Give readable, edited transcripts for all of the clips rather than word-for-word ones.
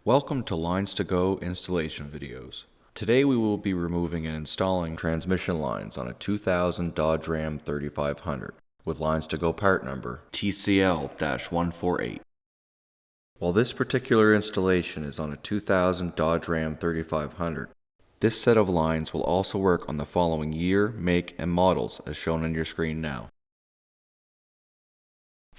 Welcome to LinesToGo installation videos. Today we will be removing and installing transmission lines on a 2000 Dodge Ram 3500 with LinesToGo part number TCL-148. While this particular installation is on a 2000 Dodge Ram 3500, this set of lines will also work on the following year, make, and models as shown on your screen now.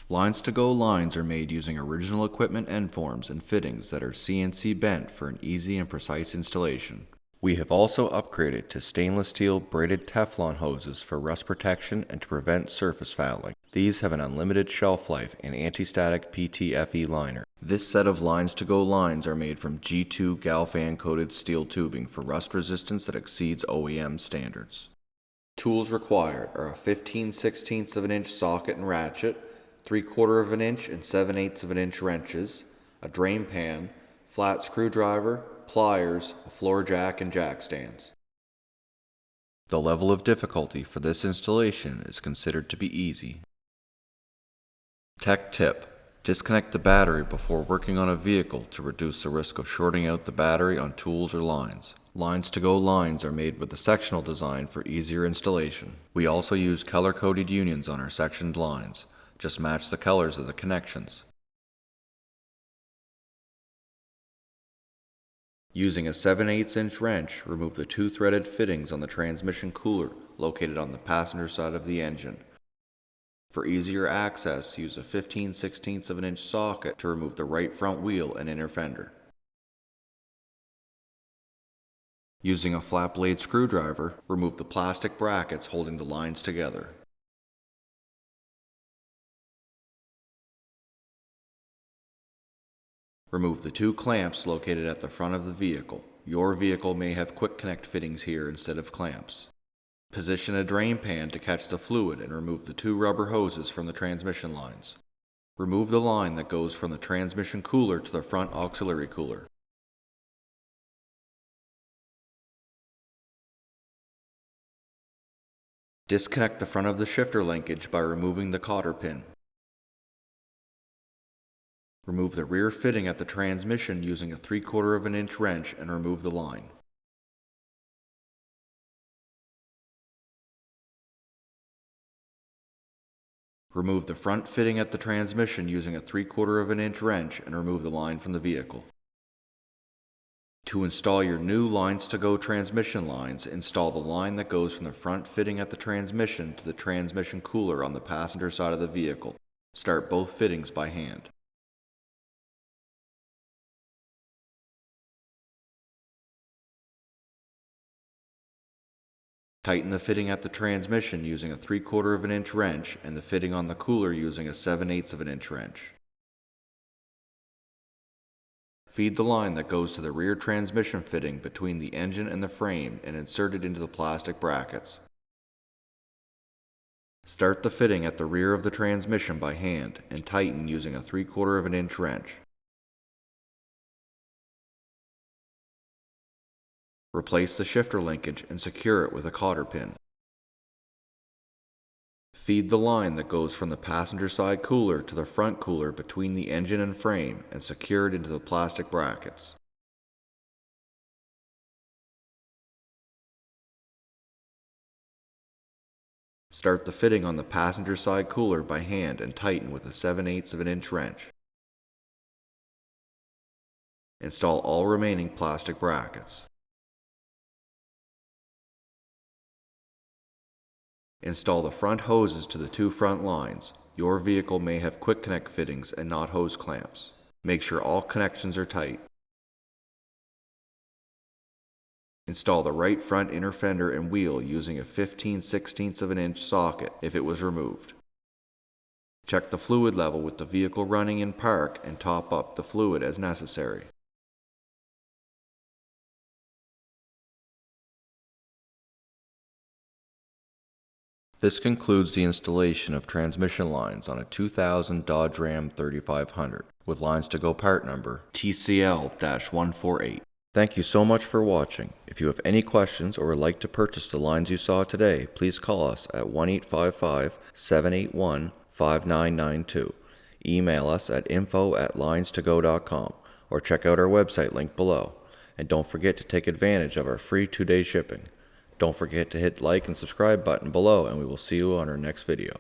LinesToGo lines are made using original equipment end forms and fittings that are CNC bent for an easy and precise installation. We have also upgraded to stainless steel braided Teflon hoses for rust protection and to prevent surface fouling. These have an unlimited shelf life and anti-static PTFE liner. This set of LinesToGo lines are made from G2 Galfan coated steel tubing for rust resistance that exceeds OEM standards. Tools required are a 15/16 of an inch socket and ratchet, 3/4 of an inch and 7/8 of an inch wrenches, a drain pan, flat screwdriver, pliers, a floor jack, and jack stands. The level of difficulty for this installation is considered to be easy. Tech tip: disconnect the battery before working on a vehicle to reduce the risk of shorting out the battery on tools or lines. LinesToGo lines are made with a sectional design for easier installation. We also use color-coded unions on our sectioned lines. Just match the colors of the connections. Using a 7/8 inch wrench, remove the two threaded fittings on the transmission cooler located on the passenger side of the engine. For easier access, use a 15/16 of an inch socket to remove the right front wheel and inner fender. Using a flat blade screwdriver, remove the plastic brackets holding the lines together. Remove the two clamps located at the front of the vehicle. Your vehicle may have quick connect fittings here instead of clamps. Position a drain pan to catch the fluid and remove the two rubber hoses from the transmission lines. Remove the line that goes from the transmission cooler to the front auxiliary cooler. Disconnect the front of the shifter linkage by removing the cotter pin. Remove the rear fitting at the transmission using a 3/4 of an inch wrench and remove the line. Remove the front fitting at the transmission using a 3/4 of an inch wrench and remove the line from the vehicle. To install your new LinesToGo transmission lines, install the line that goes from the front fitting at the transmission to the transmission cooler on the passenger side of the vehicle. Start both fittings by hand. Tighten the fitting at the transmission using a 3/4 of an inch wrench and the fitting on the cooler using a 7/8 of an inch wrench. Feed the line that goes to the rear transmission fitting between the engine and the frame and insert it into the plastic brackets. Start the fitting at the rear of the transmission by hand and tighten using a 3/4 of an inch wrench. Replace the shifter linkage and secure it with a cotter pin. Feed the line that goes from the passenger side cooler to the front cooler between the engine and frame and secure it into the plastic brackets. Start the fitting on the passenger side cooler by hand and tighten with a 7/8 of an inch wrench. Install all remaining plastic brackets. Install the front hoses to the two front lines. Your vehicle may have quick connect fittings and not hose clamps. Make sure all connections are tight. Install the right front inner fender and wheel using a 15/16 of an inch socket if it was removed. Check the fluid level with the vehicle running in park and top up the fluid as necessary. This concludes the installation of transmission lines on a 2000 Dodge Ram 3500 with LinesToGo part number TCL-148. Thank you so much for watching. If you have any questions or would like to purchase the lines you saw today, please call us at 1-855-781-5992. Email us at info@linestogo.com or check out our website linked below. And don't forget to take advantage of our free 2-day shipping. Don't forget to hit like and subscribe button below, and we will see you on our next video.